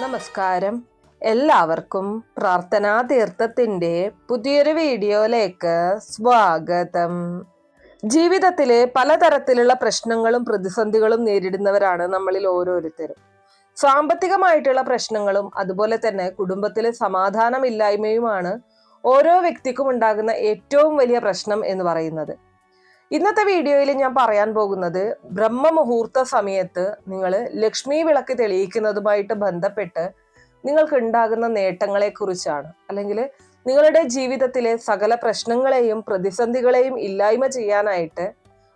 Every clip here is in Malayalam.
നമസ്കാരം. എല്ലാവർക്കും പ്രാർത്ഥനാ തീർത്ഥത്തിന്റെ പുതിയൊരു വീഡിയോയിലേക്ക് സ്വാഗതം. ജീവിതത്തിലെ പലതരത്തിലുള്ള പ്രശ്നങ്ങളും പ്രതിസന്ധികളും നേരിടുന്നവരാണ് നമ്മളിൽ ഓരോരുത്തരും. സാമ്പത്തികമായിട്ടുള്ള പ്രശ്നങ്ങളും അതുപോലെ തന്നെ കുടുംബത്തിലെ സമാധാനമില്ലായ്മയുമാണ് ഓരോ വ്യക്തിക്കും ഉണ്ടാകുന്ന ഏറ്റവും വലിയ പ്രശ്നം എന്ന് പറയുന്നത്. ഇന്നത്തെ വീഡിയോയിൽ ഞാൻ പറയാൻ പോകുന്നത് ബ്രഹ്മമുഹൂർത്ത സമയത്ത് നിങ്ങൾ ലക്ഷ്മി വിളക്ക് തെളിയിക്കുന്നതുമായിട്ട് ബന്ധപ്പെട്ട് നിങ്ങൾക്ക് ഉണ്ടാകുന്ന നേട്ടങ്ങളെ കുറിച്ചാണ്. അല്ലെങ്കിൽ നിങ്ങളുടെ ജീവിതത്തിലെ സകല പ്രശ്നങ്ങളെയും പ്രതിസന്ധികളെയും ഇല്ലായ്മ ചെയ്യാനായിട്ട്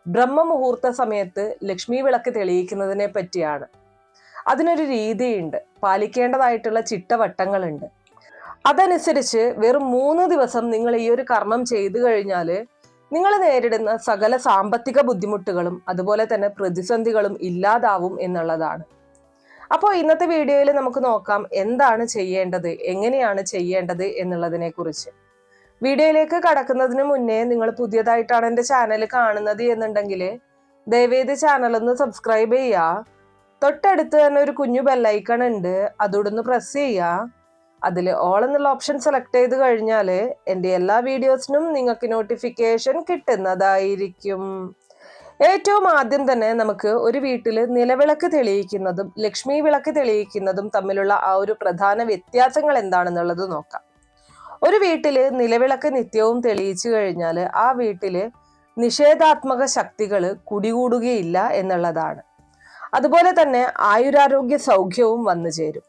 ബ്രഹ്മമുഹൂർത്ത സമയത്ത് ലക്ഷ്മി വിളക്ക് തെളിയിക്കുന്നതിനെ പറ്റിയാണ്. അതിനൊരു രീതിയുണ്ട്, പാലിക്കേണ്ടതായിട്ടുള്ള ചിട്ടവട്ടങ്ങളുണ്ട്. അതനുസരിച്ച് വെറും 3 ദിവസം നിങ്ങൾ ഈ ഒരു കർമ്മം ചെയ്തു കഴിഞ്ഞാൽ നിങ്ങൾ നേരിടുന്ന സകല സാമ്പത്തിക ബുദ്ധിമുട്ടുകളും അതുപോലെ തന്നെ പ്രതിസന്ധികളും ഇല്ലാതാവും എന്നുള്ളതാണ്. അപ്പോൾ ഇന്നത്തെ വീഡിയോയിൽ നമുക്ക് നോക്കാം എന്താണ് ചെയ്യേണ്ടത്, എങ്ങനെയാണ് ചെയ്യേണ്ടത് എന്നുള്ളതിനെ കുറിച്ച്. വീഡിയോയിലേക്ക് കടക്കുന്നതിന് മുന്നേ നിങ്ങൾ പുതിയതായിട്ടാണ് എൻ്റെ ചാനൽ കാണുന്നത് എന്നുണ്ടെങ്കിൽ ദയവേത് ചാനൽ ഒന്ന് സബ്സ്ക്രൈബ് ചെയ്യുക. തൊട്ടടുത്ത് തന്നെ ഒരു കുഞ്ഞു ബെല്ലൈക്കൺ ഉണ്ട്, അതോടൊന്ന് പ്രസ് ചെയ്യുക. അതിൽ ഓൾ എന്നുള്ള ഓപ്ഷൻ സെലക്ട് ചെയ്ത് കഴിഞ്ഞാൽ എൻ്റെ എല്ലാ വീഡിയോസിനും നിങ്ങൾക്ക് നോട്ടിഫിക്കേഷൻ കിട്ടുന്നതായിരിക്കും. ഏറ്റവും ആദ്യം തന്നെ നമുക്ക് ഒരു വീട്ടിൽ നിലവിളക്ക് തെളിയിക്കുന്നതും ലക്ഷ്മി വിളക്ക് തെളിയിക്കുന്നതും തമ്മിലുള്ള ആ ഒരു പ്രധാന വ്യത്യാസങ്ങൾ എന്താണെന്നുള്ളത് നോക്കാം. ഒരു വീട്ടിൽ നിലവിളക്ക് നിത്യവും തെളിയിച്ചു കഴിഞ്ഞാൽ ആ വീട്ടിൽ നിഷേധാത്മക ശക്തികൾ കുടികൂടുകയില്ല എന്നുള്ളതാണ്. അതുപോലെ തന്നെ ആയുരാരോഗ്യ സൗഖ്യവും വന്നു ചേരും.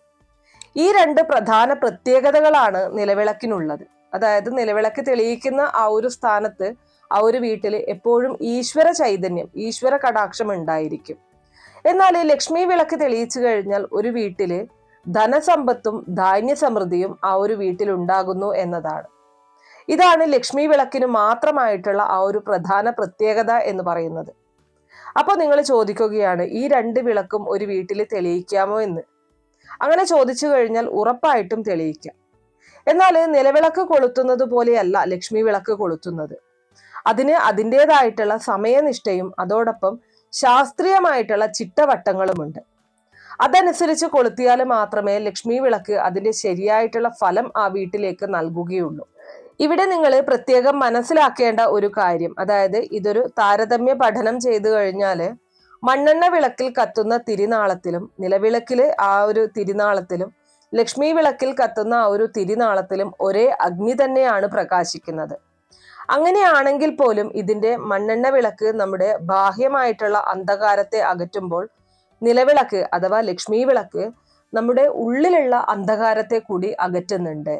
ഈ 2 പ്രധാന പ്രത്യേകതകളാണ് നിലവിളക്കിനുള്ളത്. അതായത് നിലവിളക്ക് തെളിയിക്കുന്ന ആ ഒരു സ്ഥാനത്ത് ആ ഒരു വീട്ടിൽ എപ്പോഴും ഈശ്വര ചൈതന്യം, ഈശ്വര കടാക്ഷം ഉണ്ടായിരിക്കും. എന്നാൽ ലക്ഷ്മി വിളക്ക് തെളിയിച്ചു കഴിഞ്ഞാൽ ഒരു വീട്ടില് ധനസമ്പത്തും ധാന്യസമൃദ്ധിയും ആ ഒരു വീട്ടിൽ ഉണ്ടാകുന്നു എന്നതാണ്. ഇതാണ് ലക്ഷ്മി വിളക്കിന് മാത്രമായിട്ടുള്ള ആ ഒരു പ്രധാന പ്രത്യേകത എന്ന് പറയുന്നത്. അപ്പോൾ നിങ്ങൾ ചോദിക്കുകയാണ്, ഈ 2 വിളക്കും ഒരു വീട്ടിൽ തെളിയിക്കാമോ എന്ന്? അങ്ങനെ ചോദിച്ചു കഴിഞ്ഞാൽ ഉറപ്പായിട്ടും തെളിയിക്കാം. എന്നാൽ നിലവിളക്ക് കൊളുത്തുന്നത് പോലെയല്ല ലക്ഷ്മി വിളക്ക് കൊളുത്തുന്നത്. അതിന് അതിൻ്റെതായിട്ടുള്ള സമയനിഷ്ഠയും അതോടൊപ്പം ശാസ്ത്രീയമായിട്ടുള്ള ചിട്ടവട്ടങ്ങളുമുണ്ട്. അതനുസരിച്ച് കൊളുത്തിയാൽ മാത്രമേ ലക്ഷ്മി വിളക്ക് അതിൻ്റെ ശരിയായിട്ടുള്ള ഫലം ആ വീട്ടിലേക്ക് നൽകുകയുള്ളൂ. ഇവിടെ നിങ്ങൾ പ്രത്യേകം മനസ്സിലാക്കേണ്ട ഒരു കാര്യം, അതായത് ഇതൊരു താരതമ്യ പഠനം ചെയ്തു കഴിഞ്ഞാൽ മണ്ണെണ്ണ വിളക്കിൽ കത്തുന്ന തിരിനാളത്തിലും നിലവിളക്കില് ആ ഒരു തിരിനാളത്തിലും ലക്ഷ്മി വിളക്കിൽ കത്തുന്ന ആ ഒരു തിരിനാളത്തിലും ഒരേ അഗ്നി തന്നെയാണ് പ്രകാശിക്കുന്നത്. അങ്ങനെയാണെങ്കിൽ പോലും ഇതിന്റെ മണ്ണെണ്ണ വിളക്ക് നമ്മുടെ ബാഹ്യമായിട്ടുള്ള അന്ധകാരത്തെ അകറ്റുമ്പോൾ നിലവിളക്ക് അഥവാ ലക്ഷ്മി വിളക്ക് നമ്മുടെ ഉള്ളിലുള്ള അന്ധകാരത്തെ കൂടി അകറ്റുന്നുണ്ട്.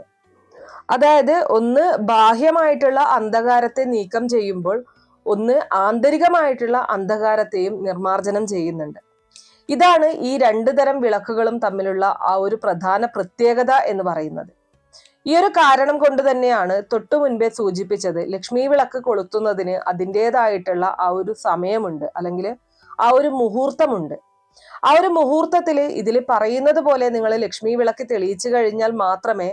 അതായത് ഒന്ന് ബാഹ്യമായിട്ടുള്ള അന്ധകാരത്തെ നീക്കം ചെയ്യുമ്പോൾ ഒന്ന് ആന്തരികമായിട്ടുള്ള അന്ധകാരത്തെയും നിർമാർജനം ചെയ്യുന്നുണ്ട്. ഇതാണ് ഈ 2 തരം വിളക്കുകളും തമ്മിലുള്ള ആ ഒരു പ്രധാന പ്രത്യേകത എന്ന് പറയുന്നത്. ഈ ഒരു കാരണം കൊണ്ട് തന്നെയാണ് തൊട്ടു മുൻപേ സൂചിപ്പിച്ചത്, ലക്ഷ്മി വിളക്ക് കൊളുത്തുന്നതിന് അതിൻ്റെതായിട്ടുള്ള ആ ഒരു സമയമുണ്ട്, അല്ലെങ്കിൽ ആ ഒരു മുഹൂർത്തമുണ്ട്. ആ ഒരു മുഹൂർത്തത്തിൽ ഇതിൽ പറയുന്നത് പോലെ നിങ്ങൾ ലക്ഷ്മി വിളക്ക് തെളിയിച്ചു കഴിഞ്ഞാൽ മാത്രമേ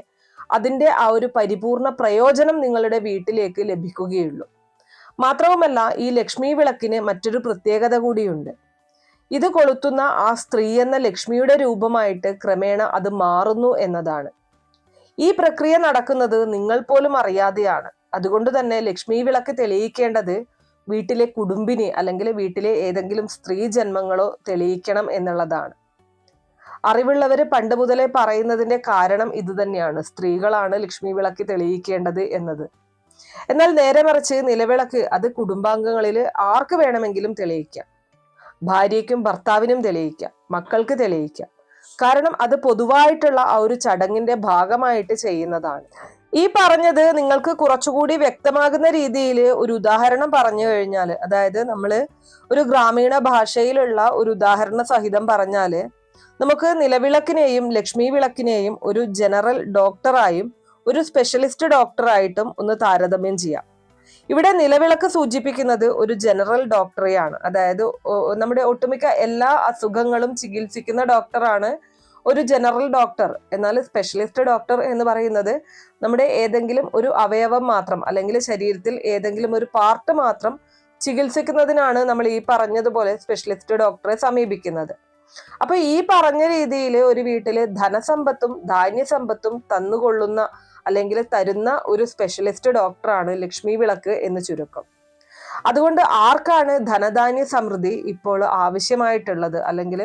അതിൻ്റെ ആ ഒരു പരിപൂർണ പ്രയോജനം നിങ്ങളുടെ വീട്ടിലേക്ക് ലഭിക്കുകയുള്ളൂ. മാത്രവുമല്ല, ഈ ലക്ഷ്മി വിളക്കിന് മറ്റൊരു പ്രത്യേകത കൂടിയുണ്ട്. ഇത് കൊളുത്തുന്ന ആ സ്ത്രീ എന്ന ലക്ഷ്മിയുടെ രൂപമായിട്ട് ക്രമേണ അത് മാറുന്നു എന്നതാണ്. ഈ പ്രക്രിയ നടക്കുന്നത് നിങ്ങൾ പോലും അറിയാതെയാണ്. അതുകൊണ്ട് തന്നെ ലക്ഷ്മി വിളക്ക് തെളിയിക്കേണ്ടത് വീട്ടിലെ കുടുംബിനി അല്ലെങ്കിൽ വീട്ടിലെ ഏതെങ്കിലും സ്ത്രീ ജന്മങ്ങളോ തെളിയിക്കണം എന്നുള്ളതാണ്. അറിവുള്ളവര് പണ്ട് മുതലേ പറയുന്നതിന്റെ കാരണം ഇത് തന്നെയാണ്, സ്ത്രീകളാണ് ലക്ഷ്മി വിളക്ക് തെളിയിക്കേണ്ടത് എന്നത്. എന്നാൽ നേരെ മറിച്ച് നിലവിളക്ക് അത് കുടുംബാംഗങ്ങളിൽ ആർക്ക് വേണമെങ്കിലും തെളിയിക്കാം. ഭാര്യയ്ക്കും ഭർത്താവിനും തെളിയിക്കാം, മക്കൾക്ക് തെളിയിക്കാം. കാരണം അത് പൊതുവായിട്ടുള്ള ആ ഒരു ചടങ്ങിന്റെ ഭാഗമായിട്ട് ചെയ്യുന്നതാണ്. ഈ പറഞ്ഞത് നിങ്ങൾക്ക് കുറച്ചുകൂടി വ്യക്തമാകുന്ന രീതിയിൽ ഒരു ഉദാഹരണം പറഞ്ഞു കഴിഞ്ഞാൽ, അതായത് നമ്മൾ ഒരു ഗ്രാമീണ ഭാഷയിലുള്ള ഒരു ഉദാഹരണ സഹിതം പറഞ്ഞാല് നമുക്ക് നിലവിളക്കിനെയും ലക്ഷ്മി വിളക്കിനെയും ഒരു ജനറൽ ഡോക്ടറായും ഒരു സ്പെഷ്യലിസ്റ്റ് ഡോക്ടറായിട്ടും ഒന്ന് താരതമ്യം ചെയ്യാം. ഇവിടെ നിലവിളക്ക് സൂചിപ്പിക്കുന്നത് ഒരു ജനറൽ ഡോക്ടറെയാണ്. അതായത് നമ്മുടെ ഒട്ടുമിക്ക എല്ലാ അസുഖങ്ങളും ചികിത്സിക്കുന്ന ഡോക്ടറാണ് ഒരു ജനറൽ ഡോക്ടർ. എന്നാൽ സ്പെഷ്യലിസ്റ്റ് ഡോക്ടർ എന്ന് പറയുന്നത് നമ്മുടെ ഏതെങ്കിലും ഒരു അവയവം മാത്രം അല്ലെങ്കിൽ ശരീരത്തിൽ ഏതെങ്കിലും ഒരു പാർട്ട് മാത്രം ചികിത്സിക്കുന്നതിനാണ് നമ്മൾ ഈ പറഞ്ഞതുപോലെ സ്പെഷ്യലിസ്റ്റ് ഡോക്ടറെ സമീപിക്കുന്നത്. അപ്പൊ ഈ പറഞ്ഞ രീതിയിൽ ഒരു വീട്ടില് ധനസമ്പത്തും ധാന്യസമ്പത്തും തന്നുകൊള്ളുന്ന അല്ലെങ്കിൽ തരുന്ന ഒരു സ്പെഷ്യലിസ്റ്റ് ഡോക്ടറാണ് ലക്ഷ്മി വിളക്ക് എന്ന് ചുരുക്കം. അതുകൊണ്ട് ആർക്കാണ് ധനധാന്യ സമൃദ്ധി ഇപ്പോൾ ആവശ്യമായിട്ടുള്ളത്, അല്ലെങ്കിൽ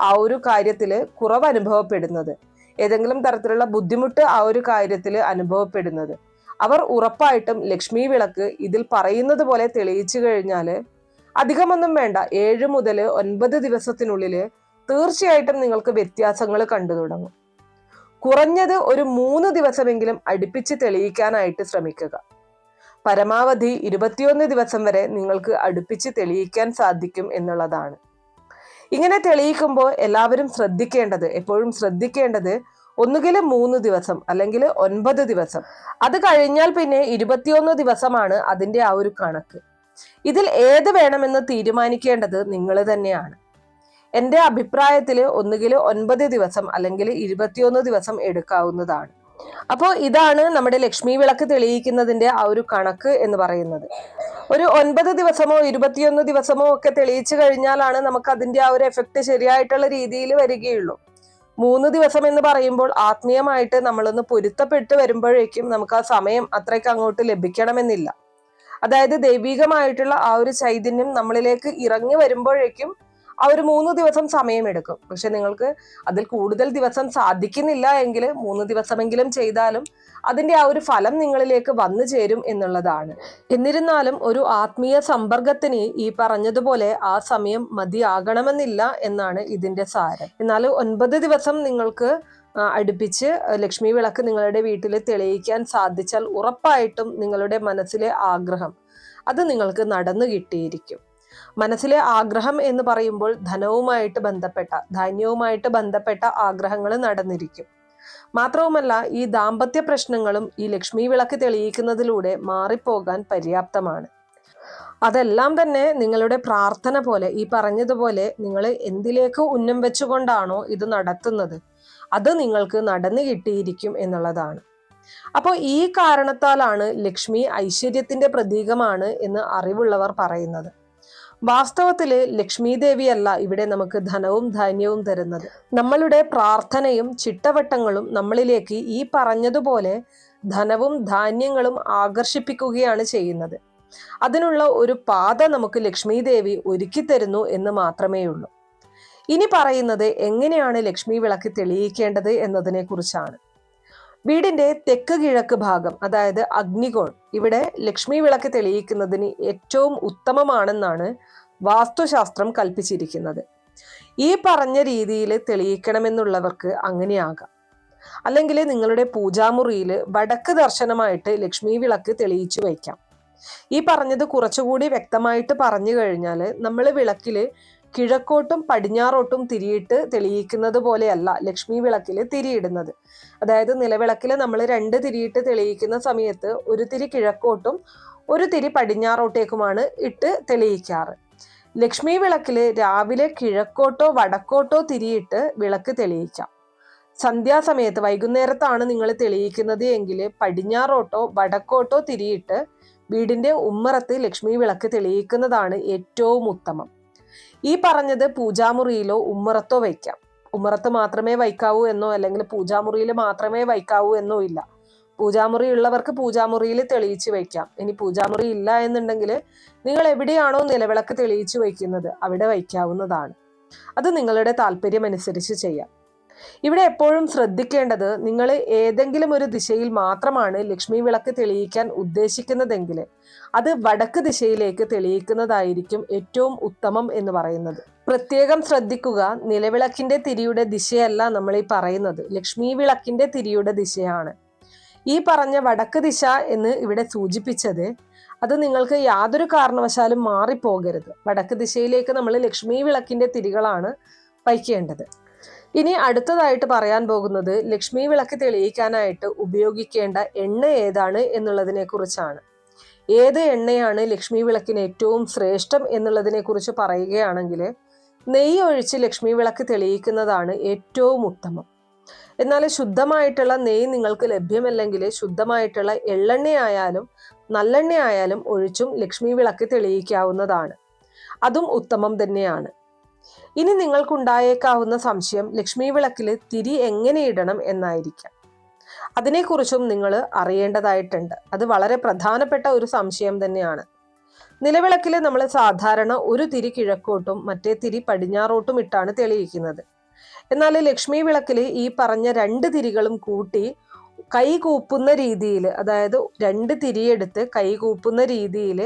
ആ ഒരു കാര്യത്തിൽ കുറവ് അനുഭവപ്പെടുന്നത്, ഏതെങ്കിലും തരത്തിലുള്ള ബുദ്ധിമുട്ട് ആ ഒരു കാര്യത്തിൽ അനുഭവപ്പെടുന്നത്, അവർ ഉറപ്പായിട്ടും ലക്ഷ്മി വിളക്ക് ഇതിൽ പറയുന്നത് പോലെ തെളിയിച്ചു കഴിഞ്ഞാൽ അധികമൊന്നും വേണ്ട, 7 മുതൽ 9 ദിവസത്തിനുള്ളിൽ തീർച്ചയായിട്ടും നിങ്ങൾക്ക് വ്യത്യാസങ്ങൾ കണ്ടു തുടങ്ങും. കുറഞ്ഞത് ഒരു 3 ദിവസമെങ്കിലും അടുപ്പിച്ച് തെളിയിക്കാനായിട്ട് ശ്രമിക്കുക. പരമാവധി 21 ദിവസം വരെ നിങ്ങൾക്ക് അടുപ്പിച്ച് തെളിയിക്കാൻ സാധിക്കും എന്നുള്ളതാണ്. ഇങ്ങനെ തെളിയിക്കുമ്പോൾ എല്ലാവരും എപ്പോഴും ശ്രദ്ധിക്കേണ്ടത് ഒന്നുകിൽ 3 ദിവസം അല്ലെങ്കിൽ 9 ദിവസം, അത് കഴിഞ്ഞാൽ പിന്നെ 21 ദിവസമാണ് അതിന്റെ ആ ഒരു കണക്ക്. ഇതിൽ ഏത് വേണമെന്ന് തീരുമാനിക്കേണ്ടത് നിങ്ങൾ തന്നെയാണ്. എൻ്റെ അഭിപ്രായത്തിൽ ഒന്നുകിൽ 9 ദിവസം അല്ലെങ്കിൽ 21 ദിവസം എടുക്കാവുന്നതാണ്. അപ്പോൾ ഇതാണ് നമ്മുടെ ലക്ഷ്മി വിളക്ക് തെളിയിക്കുന്നതിന്റെ ആ ഒരു കണക്ക് എന്ന് പറയുന്നത്. ഒരു 9 ദിവസമോ 21 ദിവസമോ ഒക്കെ തെളിയിച്ചു കഴിഞ്ഞാലാണ് നമുക്ക് അതിന്റെ ആ ഒരു എഫക്റ്റ് ശരിയായിട്ടുള്ള രീതിയിൽ വരികയുള്ളൂ. 3 ദിവസം എന്ന് പറയുമ്പോൾ ആത്മീയമായിട്ട് നമ്മളൊന്ന് പൊരുത്തപ്പെട്ട് വരുമ്പോഴേക്കും നമുക്ക് ആ സമയം അത്രയ്ക്ക് അങ്ങോട്ട് ലഭിക്കണമെന്നില്ല. അതായത് ദൈവികമായിട്ടുള്ള ആ ഒരു ചൈതന്യം നമ്മളിലേക്ക് ഇറങ്ങി വരുമ്പോഴേക്കും ആ ഒരു 3 ദിവസം സമയമെടുക്കും. പക്ഷെ നിങ്ങൾക്ക് അതിൽ കൂടുതൽ ദിവസം സാധിക്കുന്നില്ല എങ്കിൽ 3 ദിവസമെങ്കിലും ചെയ്താലും അതിന്റെ ആ ഒരു ഫലം നിങ്ങളിലേക്ക് വന്നു ചേരും എന്നുള്ളതാണ്. എന്നിരുന്നാലും ഒരു ആത്മീയ സമ്പർക്കത്തിന് ഈ പറഞ്ഞതുപോലെ ആ സമയം മതിയാകണമെന്നില്ല എന്നാണ് ഇതിന്റെ സാരം. എന്നാൽ 9 ദിവസം നിങ്ങൾക്ക് അടുപ്പിച്ച് ലക്ഷ്മി വിളക്ക് നിങ്ങളുടെ വീട്ടിൽ തെളിയിക്കാൻ സാധിച്ചാൽ ഉറപ്പായിട്ടും നിങ്ങളുടെ മനസ്സിലെ ആഗ്രഹം അത് നിങ്ങൾക്ക് നടന്നു കിട്ടിയിരിക്കും. മനസ്സിലെ ആഗ്രഹം എന്ന് പറയുമ്പോൾ ധനവുമായിട്ട് ബന്ധപ്പെട്ട, ധാന്യവുമായിട്ട് ബന്ധപ്പെട്ട ആഗ്രഹങ്ങൾ നടന്നിരിക്കും. മാത്രവുമല്ല ഈ ദാമ്പത്യ പ്രശ്നങ്ങളും ഈ ലക്ഷ്മി വിളക്ക് തെളിയിക്കുന്നതിലൂടെ മാറിപ്പോകാൻ പര്യാപ്തമാണ്. അതെല്ലാം തന്നെ നിങ്ങളുടെ പ്രാർത്ഥന പോലെ, ഈ പറഞ്ഞതുപോലെ നിങ്ങൾ എന്തിലേക്ക് ഉന്നം വെച്ചുകൊണ്ടാണോ ഇത് നടത്തുന്നത് അത് നിങ്ങൾക്ക് നടന്നു കിട്ടിയിരിക്കും എന്നുള്ളതാണ്. അപ്പോൾ ഈ കാരണത്താലാണ് ലക്ഷ്മി ഐശ്വര്യത്തിന്റെ പ്രതീകമാണ് എന്ന് അറിവുള്ളവർ പറയുന്നത്. വാസ്തവത്തില് ലക്ഷ്മി ദേവിയല്ല ഇവിടെ നമുക്ക് ധനവും ധാന്യവും തരുന്നത്. നമ്മളുടെ പ്രാർത്ഥനയും ചിട്ടവട്ടങ്ങളും നമ്മളിലേക്ക് ഈ പറഞ്ഞതുപോലെ ധനവും ധാന്യങ്ങളും ആകർഷിപ്പിക്കുകയാണ് ചെയ്യുന്നത്. അതിനുള്ള ഒരു പാത നമുക്ക് ലക്ഷ്മി ദേവി ഒരുക്കി തരുന്നു എന്ന് മാത്രമേ ഉള്ളൂ. ഇനി പറയുന്നത് എങ്ങനെയാണ് ലക്ഷ്മി വിളക്ക് തെളിയിക്കേണ്ടത് എന്നതിനെ കുറിച്ചാണ്. വീടിന്റെ തെക്ക് കിഴക്ക് ഭാഗം, അതായത് അഗ്നികോൺ, ഇവിടെ ലക്ഷ്മി വിളക്ക് തെളിയിക്കുന്നതിന് ഏറ്റവും ഉത്തമമാണെന്നാണ് വാസ്തുശാസ്ത്രം കൽപ്പിച്ചിരിക്കുന്നത്. ഈ പറഞ്ഞ രീതിയിൽ തെളിയിക്കണമെന്നുള്ളവർക്ക് അങ്ങനെയാകാം. അല്ലെങ്കിൽ നിങ്ങളുടെ പൂജാമുറിയിൽ വടക്ക് ദർശനമായിട്ട് ലക്ഷ്മി വിളക്ക് തെളിയിച്ചു വയ്ക്കാം. ഈ പറഞ്ഞത് കുറച്ചുകൂടി വ്യക്തമായിട്ട് പറഞ്ഞു കഴിഞ്ഞാൽ, നമ്മൾ വിളക്കില് കിഴക്കോട്ടും പടിഞ്ഞാറോട്ടും തിരിയിട്ട് തെളിയിക്കുന്നത് പോലെയല്ല ലക്ഷ്മി വിളക്കിൽ തിരിയിടുന്നത്. അതായത് നിലവിളക്കിൽ നമ്മൾ 2 തിരിയിട്ട് തെളിയിക്കുന്ന സമയത്ത് ഒരു തിരി കിഴക്കോട്ടും ഒരു തിരി പടിഞ്ഞാറോട്ടേക്കുമാണ് ഇട്ട് തെളിയിക്കാറ്. ലക്ഷ്മി വിളക്കില് രാവിലെ കിഴക്കോട്ടോ വടക്കോട്ടോ തിരിയിട്ട് വിളക്ക് തെളിയിക്കാം. സന്ധ്യാസമയത്ത് വൈകുന്നേരത്താണ് നിങ്ങൾ തെളിയിക്കുന്നത് എങ്കിൽ പടിഞ്ഞാറോട്ടോ വടക്കോട്ടോ തിരിയിട്ട് വീടിന്റെ ഉമ്മറത്ത് ലക്ഷ്മി വിളക്ക് തെളിയിക്കുന്നതാണ് ഏറ്റവും ഉത്തമം. ഈ പറഞ്ഞത് പൂജാമുറിയിലോ ഉമ്മറത്തോ വയ്ക്കാം. ഉമ്മറത്ത് മാത്രമേ വയ്ക്കാവൂ എന്നോ അല്ലെങ്കിൽ പൂജാമുറിയിൽ മാത്രമേ വയ്ക്കാവൂ എന്നോ ഇല്ല. പൂജാമുറി ഉള്ളവർക്ക് പൂജാമുറിയിൽ തെളിയിച്ച് വയ്ക്കാം. ഇനി പൂജാമുറി ഇല്ല എന്നുണ്ടെങ്കിൽ നിങ്ങൾ എവിടെയാണോ നിലവിളക്ക് തെളിയിച്ചു വയ്ക്കുന്നത് അവിടെ വയ്ക്കാവുന്നതാണ്. അത് നിങ്ങളുടെ താല്പര്യം അനുസരിച്ച് ചെയ്യാം. ഇവിടെ എപ്പോഴും ശ്രദ്ധിക്കേണ്ടത്, നിങ്ങൾ ഏതെങ്കിലും ഒരു ദിശയിൽ മാത്രമാണ് ലക്ഷ്മി വിളക്ക് തെളിയിക്കാൻ ഉദ്ദേശിക്കുന്നതെങ്കിൽ അത് വടക്ക് ദിശയിലേക്ക് തെളിയിക്കുന്നതായിരിക്കും ഏറ്റവും ഉത്തമം എന്ന് പറയുന്നത്. പ്രത്യേകം ശ്രദ്ധിക്കുക, നിലവിളക്കിന്റെ തിരിയുടെ ദിശയല്ല നമ്മൾ ഈ പറയുന്നത്, ലക്ഷ്മി വിളക്കിന്റെ തിരിയുടെ ദിശയാണ്. ഈ പറഞ്ഞ വടക്ക് ദിശ എന്ന് ഇവിടെ സൂചിപ്പിച്ചത് അത് നിങ്ങൾക്ക് യാതൊരു കാരണവശാലും മാറിപ്പോകരുത്. വടക്ക് ദിശയിലേക്ക് നമ്മൾ ലക്ഷ്മി വിളക്കിന്റെ തിരികളാണ് വയ്ക്കേണ്ടത്. ഇനി അടുത്തതായിട്ട് പറയാൻ പോകുന്നത് ലക്ഷ്മി വിളക്ക് തെളിയിക്കാനായിട്ട് ഉപയോഗിക്കേണ്ട എണ്ണ ഏതാണ് എന്നുള്ളതിനെ കുറിച്ചാണ്. ഏത് എണ്ണയാണ് ലക്ഷ്മി വിളക്കിന് ഏറ്റവും ശ്രേഷ്ഠം എന്നുള്ളതിനെ കുറിച്ച് പറയുകയാണെങ്കിൽ, നെയ്യ് ഒഴിച്ച് ലക്ഷ്മി വിളക്ക് തെളിയിക്കുന്നതാണ് ഏറ്റവും ഉത്തമം. എന്നാൽ ശുദ്ധമായിട്ടുള്ള നെയ്യ് നിങ്ങൾക്ക് ലഭ്യമല്ലെങ്കിൽ ശുദ്ധമായിട്ടുള്ള എള്ളെണ്ണയായാലും നല്ലെണ്ണയായാലും ഒഴിച്ചും ലക്ഷ്മി വിളക്ക് തെളിയിക്കാവുന്നതാണ്. അതും ഉത്തമം തന്നെയാണ്. ഇനി നിങ്ങൾക്കുണ്ടായേക്കാവുന്ന സംശയം ലക്ഷ്മി വിളക്കിൽ തിരി എങ്ങനെ ഇടണം എന്നായിരിക്കാം. അതിനെക്കുറിച്ചും നിങ്ങൾ അറിയേണ്ടതായിട്ടുണ്ട്. അത് വളരെ പ്രധാനപ്പെട്ട ഒരു സംശയം തന്നെയാണ്. നിലവിളക്കിൽ നമ്മൾ സാധാരണ ഒരു തിരി കിഴക്കോട്ടും മറ്റേ തിരി പടിഞ്ഞാറോട്ടും ഇട്ടാണ് തെളിയിക്കുന്നത്. എന്നാൽ ലക്ഷ്മി വിളക്കിൽ ഈ പറഞ്ഞ 2 തിരികളും കൂട്ടി കൈ കൂപ്പുന്ന രീതിയിൽ, അതായത് 2 തിരിയെടുത്ത് കൈ കൂപ്പുന്ന രീതിയിൽ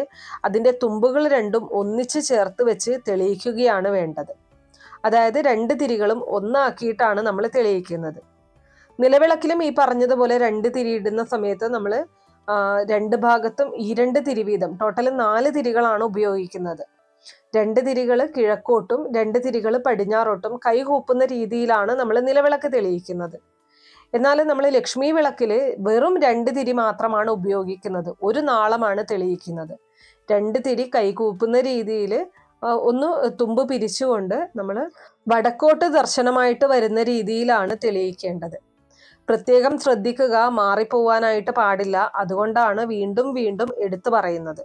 അതിൻ്റെ തുമ്പുകൾ രണ്ടും ഒന്നിച്ച് ചേർത്ത് വെച്ച് തെളിയിക്കുകയാണ് വേണ്ടത്. അതായത് 2 തിരികളും ഒന്നാക്കിയിട്ടാണ് നമ്മൾ തെളിയിക്കുന്നത്. നിലവിളക്കിലും ഈ പറഞ്ഞതുപോലെ 2 തിരി ഇടുന്ന സമയത്ത് നമ്മൾ 2 ഭാഗത്തും ഈ 2 തിരി വീതം ടോട്ടൽ 4 തിരികളാണ് ഉപയോഗിക്കുന്നത്. 2 തിരികൾ കിഴക്കോട്ടും 2 തിരികൾ പടിഞ്ഞാറോട്ടും കൈ കൂപ്പുന്ന രീതിയിലാണ് നമ്മൾ നിലവിളക്ക് തെളിയിക്കുന്നത്. എന്നാൽ നമ്മൾ ലക്ഷ്മി വിളക്കിൽ വെറും 2 തിരി മാത്രമാണ് ഉപയോഗിക്കുന്നത്. ഒരു നാളമാണ് തെളിയിക്കുന്നത്. 2 തിരി കൈ കൂപ്പുന്ന രീതിയിൽ ഒന്ന് തുമ്പ് പിരിച്ചുകൊണ്ട് നമ്മൾ വടക്കോട്ട് ദർശനമായിട്ട് വരുന്ന രീതിയിലാണ് തെളിയിക്കേണ്ടത്. പ്രത്യേകം ശ്രദ്ധിക്കുക, മാറിപ്പോവാനായിട്ട് പാടില്ല. അതുകൊണ്ടാണ് വീണ്ടും വീണ്ടും എടുത്തു പറയുന്നത്.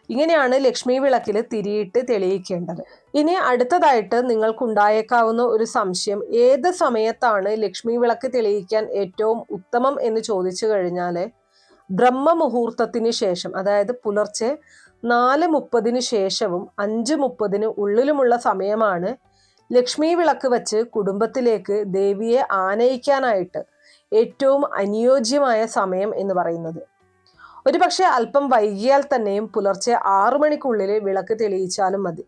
ഇങ്ങനെയാണ് ലക്ഷ്മി വിളക്കിൽ തിരിയിട്ട് തെളിയിക്കേണ്ടത്. ഇനി അടുത്തതായിട്ട് നിങ്ങൾക്കുണ്ടായേക്കാവുന്ന ഒരു സംശയം, ഏത് സമയത്താണ് ലക്ഷ്മി വിളക്ക് തെളിയിക്കാൻ ഏറ്റവും ഉത്തമം എന്ന് ചോദിച്ചു കഴിഞ്ഞാൽ, ബ്രഹ്മമുഹൂർത്തത്തിന് ശേഷം, അതായത് പുലർച്ചെ 4:30 ശേഷവും 5:30 ഉള്ളിലുമുള്ള സമയമാണ് ലക്ഷ്മി വിളക്ക് വെച്ച് കുടുംബത്തിലേക്ക് ദേവിയെ ആനയിക്കാനായിട്ട് ഏറ്റവും അനുയോജ്യമായ സമയം എന്ന് പറയുന്നത്. ഒരുപക്ഷെ അല്പം വൈകിയാൽ തന്നെയും പുലർച്ചെ 6 മണിക്കുള്ളിൽ വിളക്ക് തെളിയിച്ചാലും മതി.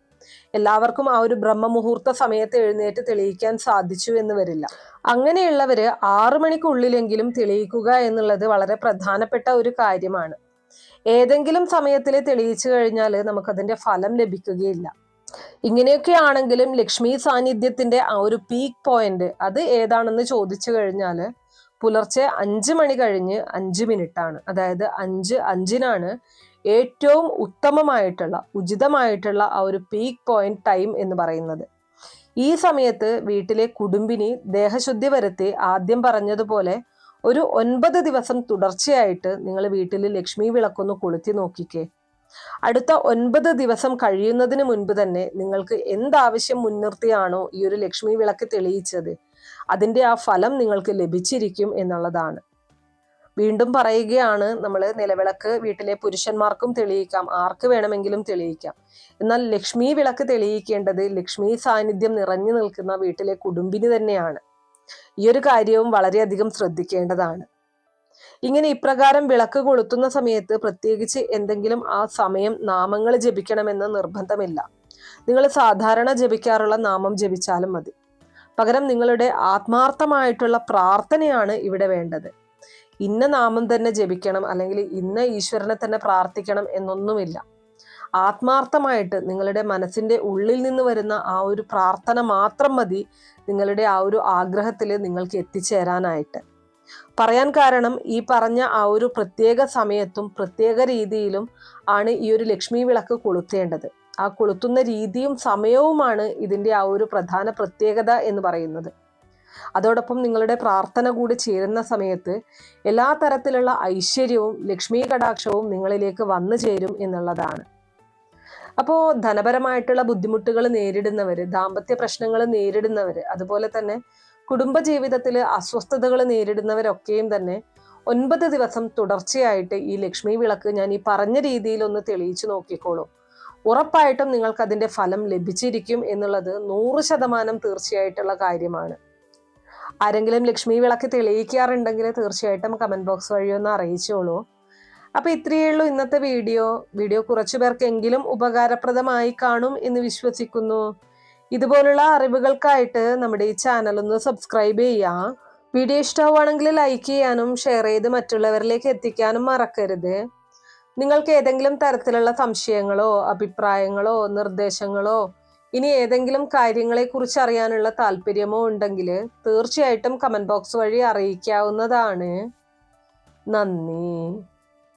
എല്ലാവർക്കും ആ ഒരു ബ്രഹ്മമുഹൂർത്ത സമയത്ത് എഴുന്നേറ്റ് തെളിയിക്കാൻ സാധിച്ചു എന്ന് വരില്ല. അങ്ങനെയുള്ളവര് 6 മണിക്കുള്ളിലെങ്കിലും തെളിയിക്കുക എന്നുള്ളത് വളരെ പ്രധാനപ്പെട്ട ഒരു കാര്യമാണ്. ഏതെങ്കിലും സമയത്തിൽ തെളിയിച്ചു കഴിഞ്ഞാൽ നമുക്കതിന്റെ ഫലം ലഭിക്കുകയില്ല. ഇങ്ങനെയൊക്കെ ആണെങ്കിലും ലക്ഷ്മി സാന്നിധ്യത്തിന്റെ ആ ഒരു പീക്ക് പോയിന്റ് അത് ഏതാണെന്ന് ചോദിച്ചു കഴിഞ്ഞാൽ പുലർച്ചെ 5 മണി കഴിഞ്ഞ് 5 മിനിറ്റാണ്. അതായത് 5:05 ഏറ്റവും ഉത്തമമായിട്ടുള്ള ഉചിതമായിട്ടുള്ള ആ ഒരു പീക്ക് പോയിന്റ് ടൈം എന്ന് പറയുന്നത്. ഈ സമയത്ത് വീട്ടിലെ കുടുംബിനി ദേഹശുദ്ധി വരുത്തി ആദ്യം പറഞ്ഞതുപോലെ ഒരു 9 ദിവസം തുടർച്ചയായിട്ട് നിങ്ങൾ വീട്ടിൽ ലക്ഷ്മി വിളക്കൊന്ന് കൊളുത്തി നോക്കിക്കേ. അടുത്ത 9 ദിവസം കഴിയുന്നതിന് മുൻപ് തന്നെ നിങ്ങൾക്ക് എന്താവശ്യം മുൻനിർത്തിയാണോ ഈ ഒരു ലക്ഷ്മി വിളക്ക് തെളിയിച്ചത് അതിൻ്റെ ആ ഫലം നിങ്ങൾക്ക് ലഭിച്ചിരിക്കും എന്നുള്ളതാണ്. വീണ്ടും പറയുകയാണ്, നമ്മൾ നിലവിളക്ക് വീട്ടിലെ പുരുഷന്മാർക്കും തെളിയിക്കാം, ആർക്ക് വേണമെങ്കിലും തെളിയിക്കാം. എന്നാൽ ലക്ഷ്മി വിളക്ക് തെളിയിക്കേണ്ടത് ലക്ഷ്മി സാന്നിധ്യം നിറഞ്ഞു നിൽക്കുന്ന വീട്ടിലെ കുടുംബിനി തന്നെയാണ്. ഈ ഒരു കാര്യവും വളരെയധികം ശ്രദ്ധിക്കേണ്ടതാണ്. ഇങ്ങനെ ഇപ്രകാരം വിളക്ക് കൊളുത്തുന്ന സമയത്ത് പ്രത്യേകിച്ച് എന്തെങ്കിലും ആ സമയം നാമങ്ങൾ ജപിക്കണമെന്ന് നിർബന്ധമില്ല. നിങ്ങൾ സാധാരണ ജപിക്കാറുള്ള നാമം ജപിച്ചാലും മതി. പകരം നിങ്ങളുടെ ആത്മാർത്ഥമായിട്ടുള്ള പ്രാർത്ഥനയാണ് ഇവിടെ വേണ്ടത്. ഇന്ന നാമം തന്നെ ജപിക്കണം അല്ലെങ്കിൽ ഇന്ന ഈശ്വരനെ തന്നെ പ്രാർത്ഥിക്കണം എന്നൊന്നുമില്ല. ആത്മാർത്ഥമായിട്ട് നിങ്ങളുടെ മനസ്സിന്റെ ഉള്ളിൽ നിന്ന് വരുന്ന ആ ഒരു പ്രാർത്ഥന മാത്രം മതി നിങ്ങളുടെ ആ ഒരു ആഗ്രഹത്തിൽ നിങ്ങൾക്ക് എത്തിച്ചേരാനായിട്ട്. പറയാൻ കാരണം, ഈ പറഞ്ഞ ആ ഒരു പ്രത്യേക സമയത്തും പ്രത്യേക രീതിയിലും ആണ് ഈ ഒരു ലക്ഷ്മി വിളക്ക് കൊളുത്തേണ്ടത്. ആ കൊളുത്തുന്ന രീതിയും സമയവുമാണ് ഇതിൻ്റെ ആ ഒരു പ്രധാന പ്രത്യേകത എന്ന് പറയുന്നത്. അതോടൊപ്പം നിങ്ങളുടെ പ്രാർത്ഥന കൂടി ചേരുന്ന സമയത്ത് എല്ലാ തരത്തിലുള്ള ഐശ്വര്യവും ലക്ഷ്മി കടാക്ഷവും നിങ്ങളിലേക്ക് വന്നു ചേരും എന്നുള്ളതാണ്. അപ്പോൾ ധനപരമായിട്ടുള്ള ബുദ്ധിമുട്ടുകൾ നേരിടുന്നവർ, ദാമ്പത്യ പ്രശ്നങ്ങൾ നേരിടുന്നവർ, അതുപോലെ തന്നെ കുടുംബജീവിതത്തിൽ അസ്വസ്ഥതകൾ നേരിടുന്നവരൊക്കെയും തന്നെ 9 ദിവസം തുടർച്ചയായിട്ട് ഈ ലക്ഷ്മി വിളക്ക് ഞാൻ ഈ പറഞ്ഞ രീതിയിൽ ഒന്ന് തെളിയിച്ചു നോക്കിക്കോളൂ. ഉറപ്പായിട്ടും നിങ്ങൾക്ക് അതിന്റെ ഫലം ലഭിച്ചിരിക്കും എന്നുള്ളത് 100% തീർച്ചയായിട്ടുള്ള കാര്യമാണ്. ആരെങ്കിലും ലക്ഷ്മി വിളക്ക് തെളിയിക്കാറുണ്ടെങ്കിൽ തീർച്ചയായിട്ടും കമന്റ് ബോക്സ് വഴി ഒന്ന് അറിയിച്ചോളൂ. അപ്പൊ ഇത്രയേ ഉള്ളൂ ഇന്നത്തെ വീഡിയോ കുറച്ചു പേർക്കെങ്കിലും ഉപകാരപ്രദമായി കാണും എന്ന് വിശ്വസിക്കുന്നു. ഇതുപോലുള്ള അറിവുകൾക്കായിട്ട് നമ്മുടെ ഈ ചാനൽ ഒന്ന് സബ്സ്ക്രൈബ് ചെയ്യാം. വീഡിയോ ഇഷ്ടമാവുകയാണെങ്കിൽ ലൈക്ക് ചെയ്യാനും ഷെയർ ചെയ്ത് മറ്റുള്ളവരിലേക്ക് എത്തിക്കാനും മറക്കരുത്. നിങ്ങൾക്ക് ഏതെങ്കിലും തരത്തിലുള്ള സംശയങ്ങളോ അഭിപ്രായങ്ങളോ നിർദ്ദേശങ്ങളോ ഇനി ഏതെങ്കിലും കാര്യങ്ങളെക്കുറിച്ച് അറിയാനുള്ള താല്പര്യമോ ഉണ്ടെങ്കിൽ തീർച്ചയായിട്ടും കമന്റ് ബോക്സ് വഴി അറിയിക്കാവുന്നതാണ്. നന്ദി.